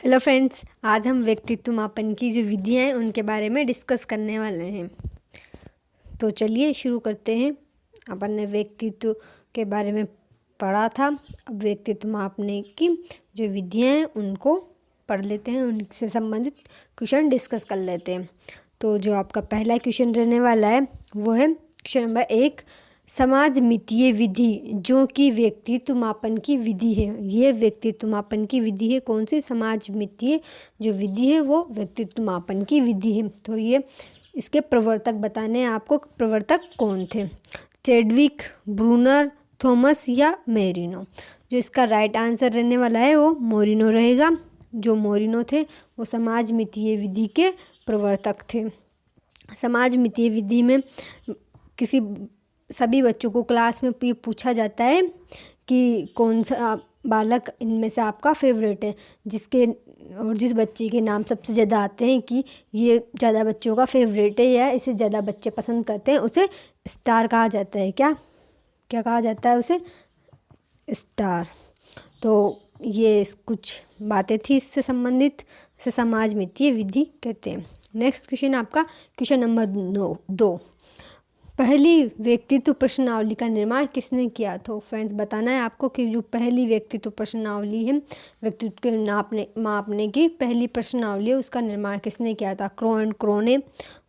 Hello friends, आज हम व्यक्तित्व मापन की जो विधियाँ हैं उनके बारे में डिस्कस करने वाले हैं। तो चलिए शुरू करते हैं। अपन ने व्यक्तित्व के बारे में पढ़ा था। अब व्यक्तित्व मापने की जो विधियाँ हैं उनको पढ़ लेते हैं, उनसे संबंधित क्वेश्चन डिस्कस कर लेते हैं। तो जो आपका पहला क्वेश्चन रहने वाला है वो है क्वेश्चन नंबर 1, समाज मितीय विधि जो कि व्यक्तित्व मापन की विधि है। ये व्यक्तित्व मापन की विधि है। कौन सी? समाज मितीय जो विधि है वो व्यक्तित्व मापन की विधि है। तो ये इसके प्रवर्तक बताने हैं आपको। प्रवर्तक कौन थे? चैडविक, ब्रूनर, थॉमस या मोरिनो? जो इसका राइट आंसर रहने वाला है वो मोरिनो रहेगा। जो मोरिनो थे वो समाज मितीय विधि के प्रवर्तक थे। समाज मितीय विधि में सभी बच्चों को क्लास में ये पूछा जाता है कि कौन सा बालक इनमें से आपका फेवरेट है, जिस बच्चे के नाम सबसे ज़्यादा आते हैं कि ये ज़्यादा बच्चों का फेवरेट है या इसे ज़्यादा बच्चे पसंद करते हैं, उसे स्टार कहा जाता है। क्या कहा जाता है उसे? स्टार। तो ये कुछ बातें थी इससे संबंधित, इसे समाज मितीय विधि कहते हैं। नेक्स्ट क्वेश्चन आपका क्वेश्चन नंबर 2, पहली व्यक्तित्व प्रश्नावली का निर्माण किसने किया? तो फ्रेंड्स बताना है आपको कि जो पहली व्यक्तित्व प्रश्नावली है, व्यक्तित्व के मापने की पहली प्रश्नावली है, उसका निर्माण किसने किया था? क्रो ने,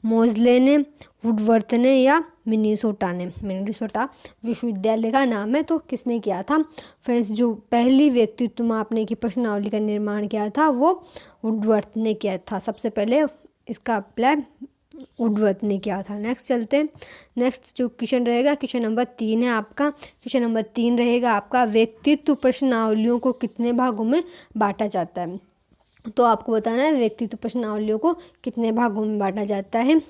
मोजले ने, वुडवर्थ ने या मिनीसोटा ने? मिनीसोटा विश्वविद्यालय का नाम है, तो किसने किया था? फ्रेंड्स जो पहली व्यक्तित्व मापने की प्रश्नावली का निर्माण किया था वो वुडवर्थ ने किया था। सबसे पहले इसका अप्लाई वुडवर्थ ने किया था। नेक्स्ट चलते हैं। नेक्स्ट जो क्वेश्चन रहेगा क्वेश्चन नंबर 3 है आपका। क्वेश्चन नंबर 3 रहेगा आपका, व्यक्तित्व प्रश्नावलियों को कितने भागों में बांटा जाता है? तो आपको बताना है व्यक्तित्व प्रश्नावलियों को कितने भागों में बांटा जाता है।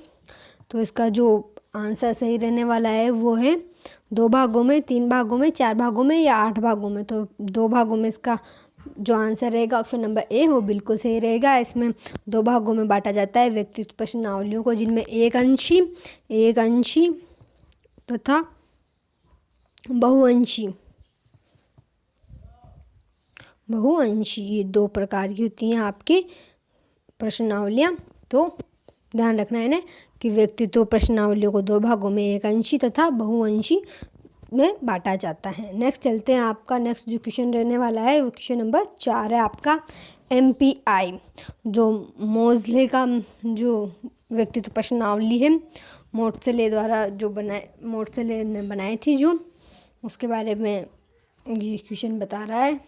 तो इसका जो आंसर सही रहने वाला है वो है 2 भागों में, 3 भागों में, 4 भागों में या 8 भागों में। तो 2 भागों में इसका जो आंसर रहेगा ऑप्शन नंबर ए वो बिल्कुल सही रहेगा। इसमें 2 भागों में बांटा जाता है व्यक्तित्व प्रश्नावलियों को, जिनमें एक अंशी तथा बहुअंशी ये 2 प्रकार की होती हैं आपकी प्रश्नावलियाँ। तो ध्यान रखना है ना कि व्यक्तित्व प्रश्नावलियों को 2 भागों में, एक अंशी तथा बहुअंशी में बांटा जाता है। नेक्स्ट चलते हैं। आपका नेक्स्ट जो क्वेश्चन रहने वाला है वो क्वेश्चन नंबर 4 है आपका। MPI जो मोजले का जो व्यक्तित्व प्रश्नावली है, मोर्टसले ने बनाई थी जो, उसके बारे में ये क्वेश्चन बता रहा है।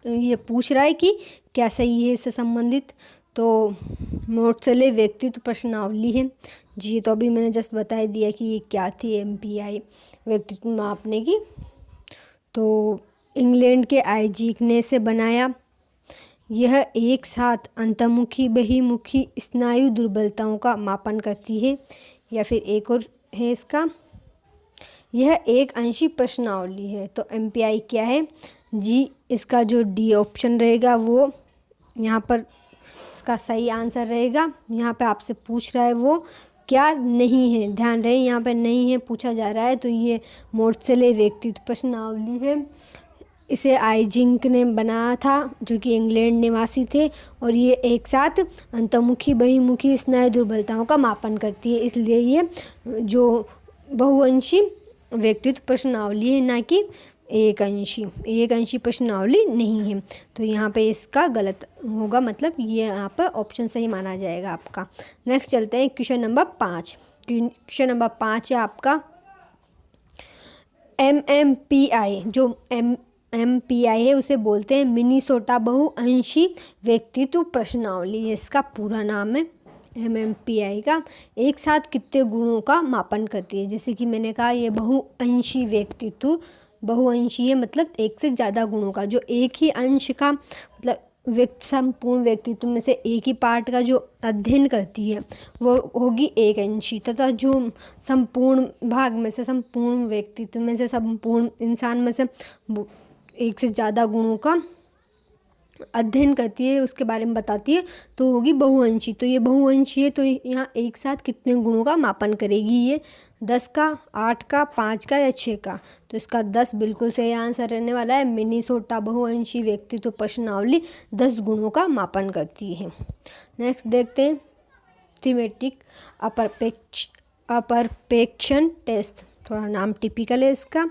ये पूछ रहा है कि क्या सही है इससे संबंधित। तो मोर्टसले व्यक्तित्व प्रश्नावली है जी, तो अभी मैंने जस्ट बता दिया कि ये क्या थी MPI व्यक्तित्व मापने की। तो इंग्लैंड के आइजैक ने से बनाया। यह एक साथ अंतर्मुखी बहिमुखी स्नायु दुर्बलताओं का मापन करती है। या फिर एक और है इसका, यह एक अंशी प्रश्नावली है। तो MPI क्या है जी? इसका जो डी ऑप्शन रहेगा वो यहाँ पर इसका सही आंसर रहेगा। यहाँ पे आपसे पूछ रहा है वो क्या नहीं है, ध्यान रहे यहाँ पे नहीं है पूछा जा रहा है। तो ये मोर्टसले व्यक्तित्व प्रश्नावली है। इसे आइजैक ने बनाया था जो कि इंग्लैंड निवासी थे, और ये एक साथ अंतर्मुखी बहिमुखी स्नायु दुर्बलताओं का मापन करती है। इसलिए ये जो बहुअंशी व्यक्तित्व प्रश्नावली है, ना कि एक अंशी प्रश्नावली नहीं है। तो यहाँ पे इसका गलत होगा, मतलब ये यहाँ पर ऑप्शन सही माना जाएगा आपका। नेक्स्ट चलते हैं क्वेश्चन नंबर 5। क्वेश्चन नंबर 5 है आपका MMPI जो MPI है उसे बोलते हैं मिनीसोटा बहुअंशी व्यक्तित्व प्रश्नावली। इसका पूरा नाम है MMPI का। एक साथ कितने गुणों का मापन करती है? जैसे कि मैंने कहा ये बहुअंशी व्यक्तित्व, बहुअंशी है मतलब एक से ज़्यादा गुणों का, जो एक ही अंश का मतलब संपूर्ण व्यक्तित्व में से एक ही पार्ट का जो अध्ययन करती है वो होगी एक अंशी, तथा जो संपूर्ण भाग में से, संपूर्ण व्यक्तित्व में से, संपूर्ण इंसान में से एक से ज़्यादा गुणों का अध्ययन करती है, उसके बारे में बताती है, तो होगी बहुअंशी। तो ये बहुअंशी है, तो यहाँ एक साथ कितने गुणों का मापन करेगी ये? 10 का, 8 का, 5 का या 6 का? तो इसका 10 बिल्कुल सही आंसर रहने वाला है। मिनीसोटा बहुअंशी व्यक्तित्व प्रश्नावली 10 गुणों का मापन करती है। नेक्स्ट देखते हैं थीमेटिक अपरपेक्षण टेस्ट। थोड़ा नाम टिपिकल है इसका,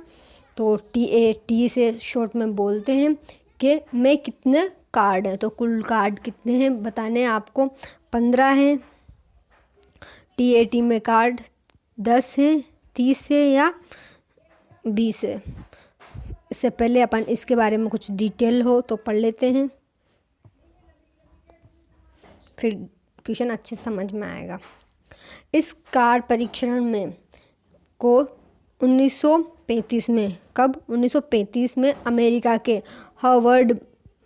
तो TAT से शॉर्ट में बोलते हैं कि मैं कितने कार्ड हैं। तो कुल कार्ड कितने हैं बताने हैं आपको, 15 हैं। TAT में कार्ड 10 हैं, 30 है या 20 है। इससे पहले अपन इसके बारे में कुछ डिटेल हो तो पढ़ लेते हैं, फिर क्वेश्चन अच्छे समझ में आएगा। इस कार्ड परीक्षण में को 1935 में, कब? 1935 में अमेरिका के हार्वर्ड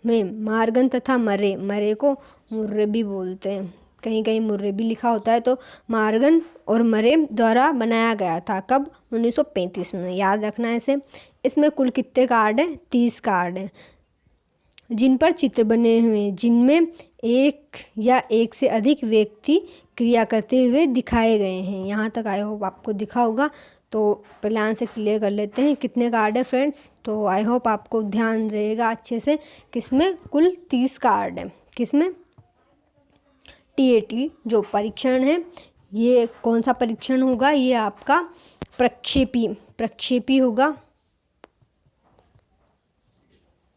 में मार्गन तथा मरे को मुर्रे भी बोलते हैं, कहीं कहीं मुर्रे भी लिखा होता है, तो मार्गन और मरे द्वारा बनाया गया था। कब? 1935 में, याद रखना है इसे। इसमें कुल कितने कार्ड हैं? 30 कार्ड हैं, जिन पर चित्र बने हुए हैं, जिनमें एक या एक से अधिक व्यक्ति क्रिया करते हुए दिखाए गए हैं। यहाँ तक आई होप आपको दिखा होगा। तो पहले आंसर क्लियर कर लेते हैं, कितने कार्ड है फ्रेंड्स। तो आई होप आपको ध्यान रहेगा अच्छे से, किसमें कुल 30 कार्ड है। किसमें? TAT जो परीक्षण है, ये कौन सा परीक्षण होगा? ये आपका प्रक्षेपी होगा,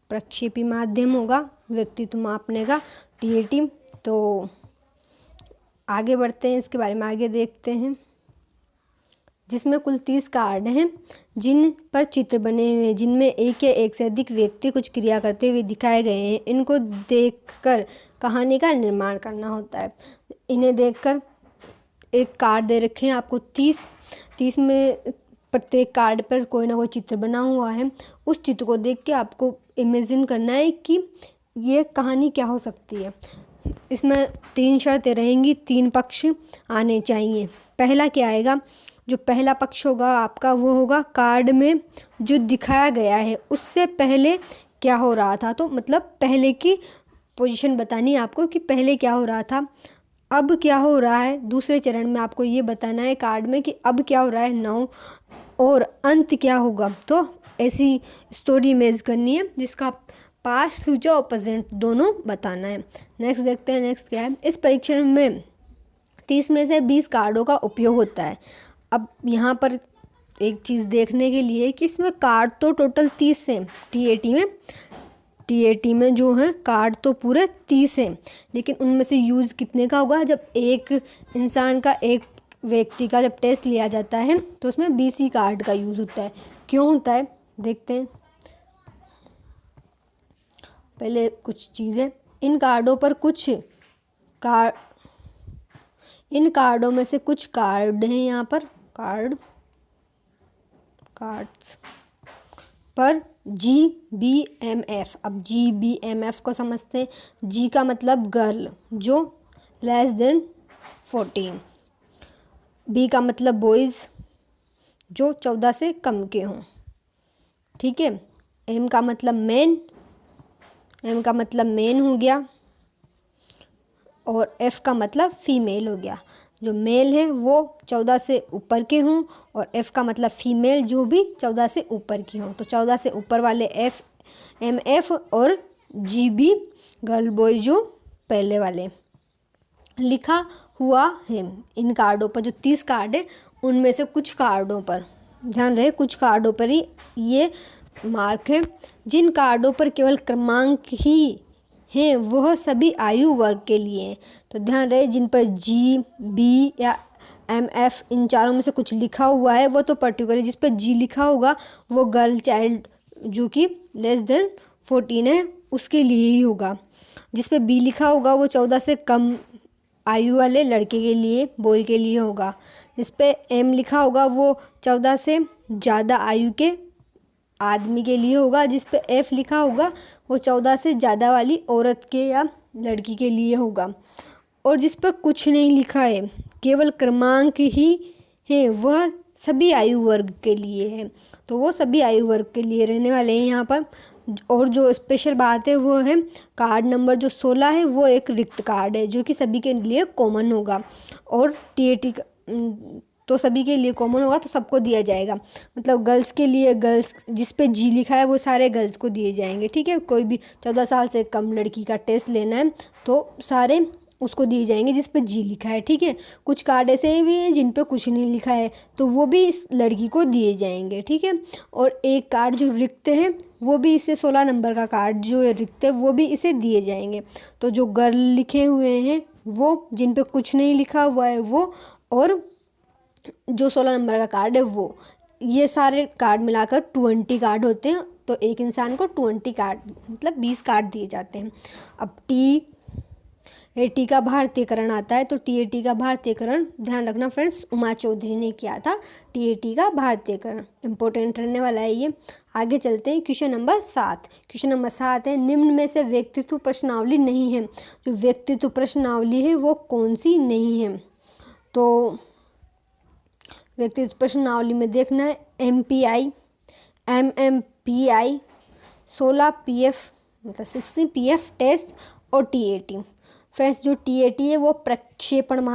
प्रक्षेपी माध्यम होगा व्यक्तित्व मापने का, TAT। तो आगे बढ़ते हैं, इसके बारे में आगे देखते हैं। जिसमें कुल 30 कार्ड हैं, जिन पर चित्र बने हुए हैं, जिनमें एक या एक से अधिक व्यक्ति कुछ क्रिया करते हुए दिखाए गए हैं। इनको देखकर कहानी का निर्माण करना होता है। इन्हें देखकर एक कार्ड दे रखे हैं आपको 30 में प्रत्येक कार्ड पर कोई ना कोई चित्र बना हुआ है। उस चित्र को देख के आपको इमेजिन करना है कि ये कहानी क्या हो सकती है। इसमें 3 शर्तें रहेंगी, 3 पक्ष आने चाहिए। पहला क्या आएगा? जो पहला पक्ष होगा आपका वो होगा कार्ड में जो दिखाया गया है उससे पहले क्या हो रहा था। तो मतलब पहले की पोजीशन बतानी है आपको कि पहले क्या हो रहा था, अब क्या हो रहा है। दूसरे चरण में आपको ये बताना है कार्ड में कि अब क्या हो रहा है नाउ, और अंत क्या होगा। तो ऐसी स्टोरी इमेज करनी है जिसका पास्ट, फ्यूचर और प्रेजेंट दोनों बताना है। नेक्स्ट देखते हैं, नेक्स्ट क्या है। इस परीक्षण में 30 में से 20 कार्डों का उपयोग होता है। अब यहाँ पर एक चीज़ देखने के लिए कि इसमें कार्ड तो टोटल 30 हैं, TAT में जो है कार्ड तो पूरे 30 हैं, लेकिन उनमें से यूज़ कितने का होगा? जब एक इंसान का, एक व्यक्ति का जब टेस्ट लिया जाता है तो उसमें 20 ही कार्ड का यूज़ होता है। क्यों होता है देखते हैं। पहले कुछ चीज़ें, इन कार्डों में से कुछ कार्ड हैं यहाँ पर, कार्ड्स पर GBMF। अब GBMF को समझते हैं। G का मतलब गर्ल, जो लेस देन 14। B का मतलब बॉयज़, जो 14 से कम के हों। ठीक है। M का मतलब मेन हो गया, और F का मतलब फीमेल हो गया। जो मेल है वो 14 से ऊपर के हों, और F का मतलब फीमेल जो भी 14 से ऊपर की हों। तो 14 से ऊपर वाले MF और GB गर्ल बॉय जो पहले वाले। लिखा हुआ है इन कार्डों पर, जो 30 कार्ड है उनमें से कुछ कार्डों पर, ध्यान रहे कुछ कार्डों पर ही ये मार्क है। जिन कार्डों पर केवल क्रमांक ही हैं वह सभी आयु वर्ग के लिए हैं। तो ध्यान रहे जिन पर GB या MF इन चारों में से कुछ लिखा हुआ है वो तो पर्टिकुलर, जिस पर G लिखा होगा वो गर्ल चाइल्ड जो कि लेस देन 14 है उसके लिए ही होगा। जिस पे B लिखा होगा वो 14 से कम आयु वाले लड़के के लिए, बॉय के लिए होगा। जिस पे M लिखा होगा वो 14 से ज़्यादा आयु के आदमी के लिए होगा। जिस पे F लिखा होगा वो 14 से ज़्यादा वाली औरत के या लड़की के लिए होगा। और जिस पर कुछ नहीं लिखा है, केवल क्रमांक ही है, वह सभी आयु वर्ग के लिए है। तो वो सभी आयु वर्ग के लिए रहने वाले हैं यहाँ पर। और जो स्पेशल बात है वो है कार्ड नंबर जो 16 है वो एक रिक्त कार्ड है जो कि सभी के लिए कॉमन होगा। और टीएटी तो सभी के लिए कॉमन होगा, तो सबको दिया जाएगा। मतलब गर्ल्स के लिए, गर्ल्स जिस पे जी लिखा है वो सारे गर्ल्स को दिए जाएंगे, ठीक है। कोई भी 14 साल से कम लड़की का टेस्ट लेना है तो सारे उसको दिए जाएंगे जिस पे जी लिखा है, ठीक है। कुछ कार्ड ऐसे भी हैं जिन पे कुछ नहीं लिखा है, तो वो भी इस लड़की को दिए जाएंगे, ठीक है। और एक कार्ड जो रिक्त है वो भी इसे 16 नंबर का कार्ड जो है रिक्त है वो भी इसे दिए जाएंगे। तो जो गर्ल लिखे हुए हैं वो, जिन पे कुछ नहीं लिखा हुआ है वो, और जो 16 नंबर का कार्ड है वो, ये सारे कार्ड मिलाकर 20 कार्ड होते हैं। तो एक इंसान को 20 कार्ड मतलब 20 कार्ड दिए जाते हैं। अब टी का भारतीयकरण आता है। तो टी का भारतीयकरण ध्यान रखना फ्रेंड्स, उमा चौधरी ने किया था टी का भारतीयकरण, इम्पोर्टेंट रहने वाला है ये। आगे चलते हैं क्वेश्चन नंबर 7। क्वेश्चन नंबर 7 है, निम्न में से व्यक्तित्व प्रश्नावली नहीं है। जो व्यक्तित्व प्रश्नावली है वो कौन सी नहीं है? तो व्यक्तित्व प्रश्नावली में देखना है MPI, MMPI, 16 PF मतलब 60 PF टेस्ट और TAT। फ्रेंड्स जो TAT है वो प्रक्षेपण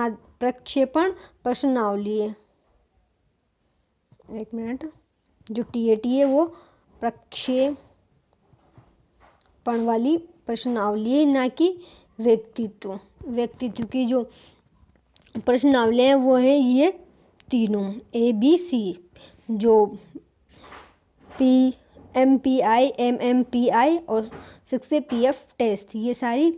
प्रश्नावली है। एक मिनट, जो TAT है वो प्रक्षेपण वाली प्रश्नावली है, ना कि व्यक्तित्व की जो प्रश्नावली है वो है ये तीनों ABC, जो MPI, MMPI और 60 PF टेस्ट, ये सारी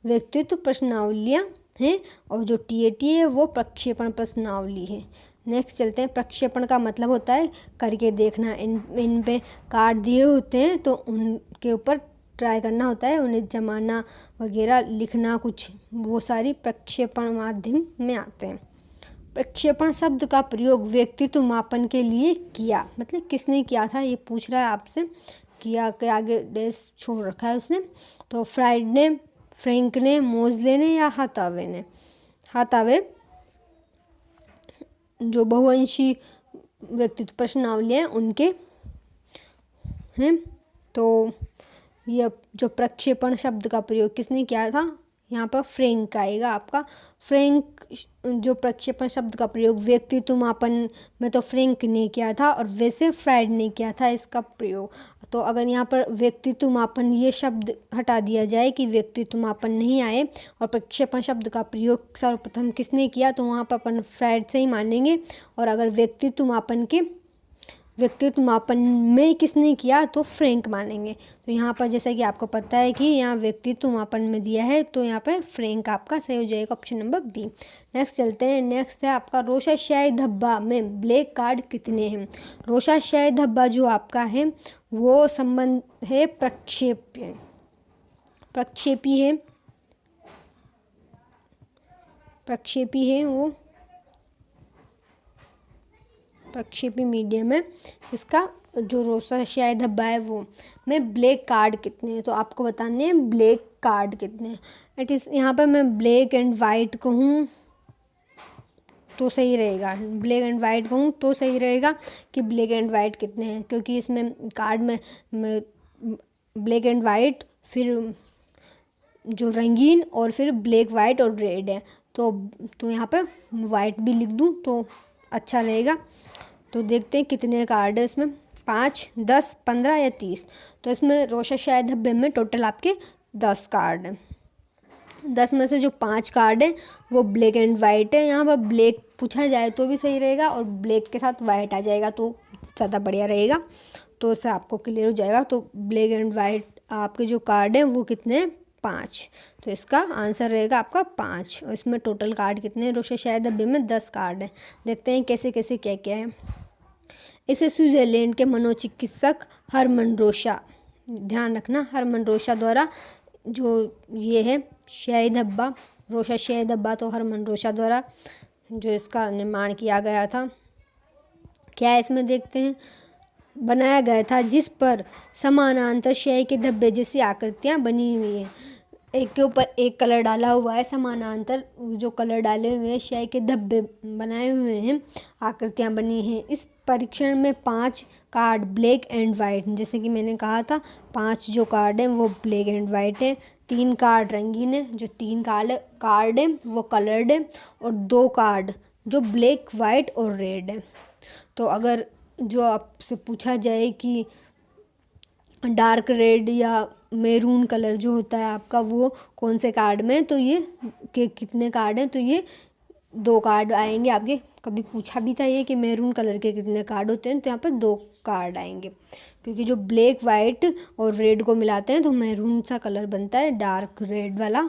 व्यक्तित्व प्रश्नावलियाँ हैं। और जो TAT है वो प्रक्षेपण प्रश्नावली है। नेक्स्ट चलते हैं। प्रक्षेपण का मतलब होता है करके देखना। इन पे कार्ड दिए होते हैं तो उनके ऊपर ट्राई करना होता है, उन्हें जमाना वगैरह लिखना कुछ, वो सारी प्रक्षेपण माध्यम में आते हैं। प्रक्षेपण शब्द का प्रयोग व्यक्तित्व मापन के लिए किया, मतलब किसने किया था ये पूछ रहा है आपसे। किया के आगे डैश छोड़ रखा है उसने। तो फ्राइड ने, फ्रैंक ने, मोजले ने या हाथावे ने? हाथावे जो बहुवंशी व्यक्तित्व प्रश्नावली हैं उनके हैं। तो यह जो प्रक्षेपण शब्द का प्रयोग किसने किया था? यहाँ पर फ्रैंक आएगा आपका। फ्रैंक जो प्रक्षेपण शब्द का प्रयोग व्यक्तित्व मापन में तो फ्रैंक ने किया था, और वैसे फ्राइड ने किया था इसका प्रयोग। तो अगर यहाँ पर व्यक्तित्व मापन ये शब्द हटा दिया जाए कि व्यक्तित्व मापन नहीं आए और प्रक्षेपण शब्द का प्रयोग सर्वप्रथम किसने किया, तो वहाँ पर अपन फ्राइड से ही मानेंगे। और अगर व्यक्तित्व मापन में किसने किया तो फ्रैंक मानेंगे। तो यहाँ पर जैसा कि आपको पता है कि यहाँ व्यक्तित्व मापन में दिया है, तो यहाँ पर फ्रैंक आपका सही हो जाएगा, ऑप्शन नंबर बी। नेक्स्ट चलते हैं। नेक्स्ट है आपका रोशाशाही धब्बा में ब्लैक कार्ड कितने हैं? रोशाशाही धब्बा जो आपका है वो संबंध है प्रक्षेपी है वो प्रक्षेपी मीडियम है। इसका जो रोशाशाही धब्बा है वो में ब्लैक कार्ड कितने हैं, तो आपको बताने हैं ब्लैक कार्ड कितने हैं। इट इज़ यहाँ पर मैं ब्लैक एंड वाइट कहूँ तो सही रहेगा, ब्लैक एंड वाइट कहूँ तो सही रहेगा कि ब्लैक एंड वाइट कितने हैं, क्योंकि इसमें कार्ड में ब्लैक एंड वाइट, फिर जो रंगीन, और फिर ब्लैक वाइट और रेड है। तो यहाँ पे वाइट भी लिख दूँ तो अच्छा रहेगा। तो देखते हैं कितने कार्ड है इसमें, 5, 10, 15 या 30। तो इसमें रोशाशाही धब्बे में टोटल आपके 10 कार्ड हैं। 10 में से जो 5 कार्ड है वो ब्लैक एंड वाइट है। यहाँ पर ब्लैक पूछा जाए तो भी सही रहेगा, और ब्लैक के साथ वाइट आ जाएगा तो ज़्यादा बढ़िया रहेगा। तो इससे आपको क्लियर हो जाएगा। तो ब्लैक एंड वाइट आपके जो कार्ड है वो कितने हैं? 5। तो इसका आंसर रहेगा आपका 5। और इसमें टोटल कार्ड कितने हैं? रोशाशाही धब्बे में 10 कार्ड है। देखते हैं कैसे कैसे क्या क्या है। इसे स्विट्ज़रलैंड के मनोचिकित्सक हरमन रोशा, ध्यान रखना, हरमन रोशा द्वारा जो ये है शाही धब्बा, रोशाशाही धब्बा, तो हरमन रोशा द्वारा जो इसका निर्माण किया गया था। क्या है इसमें देखते हैं। बनाया गया था जिस पर समानांतर शाही के धब्बे जैसी आकृतियाँ बनी हुई हैं। एक के ऊपर एक कलर डाला हुआ है, समानांतर जो कलर डाले हुए हैं, शाही के धब्बे बनाए हुए हैं, आकृतियाँ बनी हैं। इस परीक्षण में 5 कार्ड ब्लैक एंड वाइट, जैसे कि मैंने कहा था 5 जो कार्ड हैं वो ब्लैक एंड वाइट है, 3 कार्ड रंगीन है, जो 3 कार्ड है वो कलर्ड है, और 2 कार्ड जो ब्लैक वाइट और रेड है। तो अगर जो आपसे पूछा जाए कि डार्क रेड या मैरून कलर जो होता है आपका वो कौन से कार्ड में, तो ये के कितने कार्ड हैं, तो ये 2 कार्ड आएंगे आपके। कभी पूछा भी था ये कि मैरून कलर के कितने कार्ड होते हैं, तो यहाँ पर 2 कार्ड आएंगे, क्योंकि जो ब्लैक वाइट और रेड को मिलाते हैं तो मैरून सा कलर बनता है, डार्क रेड वाला,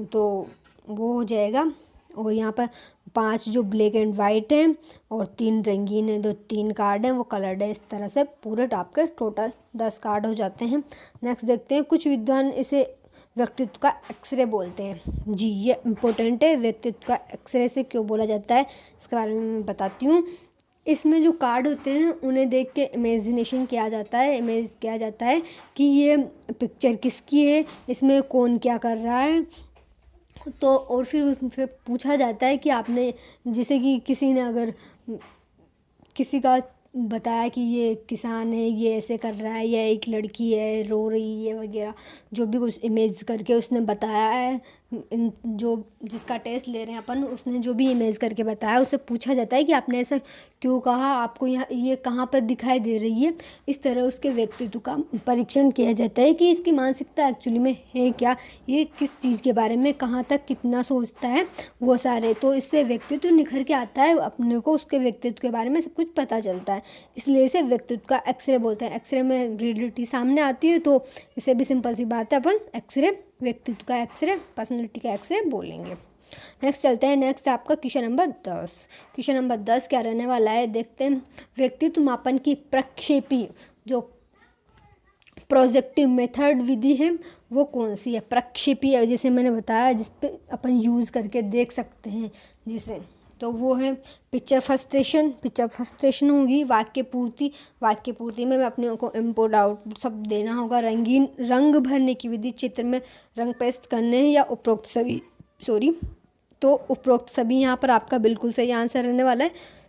तो वो हो जाएगा। और यहाँ पर 5 जो ब्लैक एंड वाइट हैं और 3 रंगीन हैं, जो 3 कार्ड हैं वो कलर्ड है। इस तरह से पूरे आपके टोटल 10 कार्ड हो जाते हैं। नेक्स्ट देखते हैं, कुछ विद्वान इसे व्यक्तित्व का एक्सरे बोलते हैं। जी, ये इम्पोर्टेंट है, व्यक्तित्व का एक्सरे से क्यों बोला जाता है इसके बारे में मैं बताती हूँ। इसमें जो कार्ड होते हैं उन्हें देख के इमेजिनेशन किया जाता है, इमेज किया जाता है कि ये पिक्चर किसकी है, इसमें कौन क्या कर रहा है। तो और फिर उससे पूछा जाता है कि आपने, जैसे कि किसी ने अगर किसी का बताया कि ये किसान है, ये ऐसे कर रहा है, या एक लड़की है रो रही है वगैरह, जो भी कुछ इमेज करके उसने बताया है, जो जिसका टेस्ट ले रहे हैं अपन, उसने जो भी इमेज करके बताया उससे पूछा जाता है कि आपने ऐसा क्यों कहा, आपको यहाँ ये कहाँ पर दिखाई दे रही है। इस तरह उसके व्यक्तित्व का परीक्षण किया जाता है कि इसकी मानसिकता एक्चुअली में है क्या, ये किस चीज़ के बारे में कहाँ तक कितना सोचता है वो सारे। तो इससे व्यक्तित्व निखर के आता है, अपने को उसके व्यक्तित्व के बारे में सब कुछ पता चलता है, इसलिए इसे व्यक्तित्व का एक्सरे बोलते हैं। एक्सरे में रियलिटी सामने आती है, तो इसे भी सिंपल सी बात है, अपन एक्सरे, व्यक्तित्व का एक्सरे, पर्सनैलिटी का एक्सरे बोलेंगे। नेक्स्ट चलते हैं। नेक्स्ट आपका क्वेश्चन नंबर 10। क्वेश्चन नंबर 10 क्या रहने वाला है, देखते हैं। व्यक्तित्व मापन की प्रक्षेपी जो प्रोजेक्टिव मेथड विधि है वो कौन सी है। प्रक्षेपी है, जैसे मैंने बताया, जिस पे अपन यूज़ करके देख सकते हैं जिसे, तो वो है पिक्चर फर्स्टेशन। पिक्चर फर्स्टेशन होगी वाक्य पूर्ति। वाक्य पूर्ति में अपने को इम्पोर्ट आउट सब देना होगा। रंगीन रंग भरने की विधि, चित्र में रंग पेस्ट करने हैं या उपरोक्त सभी, तो उपरोक्त सभी यहाँ पर आपका बिल्कुल सही आंसर रहने वाला है।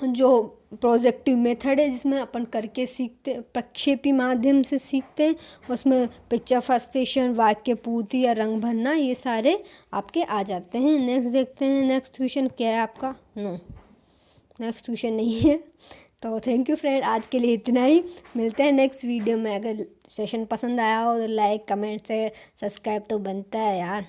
जो प्रोजेक्टिव मेथड है जिसमें अपन करके सीखते, प्रक्षेपी माध्यम से सीखते हैं, उसमें पिक्चर फर्स्टेशन, वाक्य पूर्ति या रंग भरना, ये सारे आपके आ जाते हैं। नेक्स्ट देखते हैं। नेक्स्ट क्वेश्चन क्या है आपका, नो नेक्स्ट क्वेश्चन नहीं है। तो थैंक यू फ्रेंड, आज के लिए इतना ही। मिलते हैं नेक्स्ट वीडियो में। अगर सेशन पसंद आया हो तो लाइक, कमेंट, शेयर, सब्सक्राइब तो बनता है यार।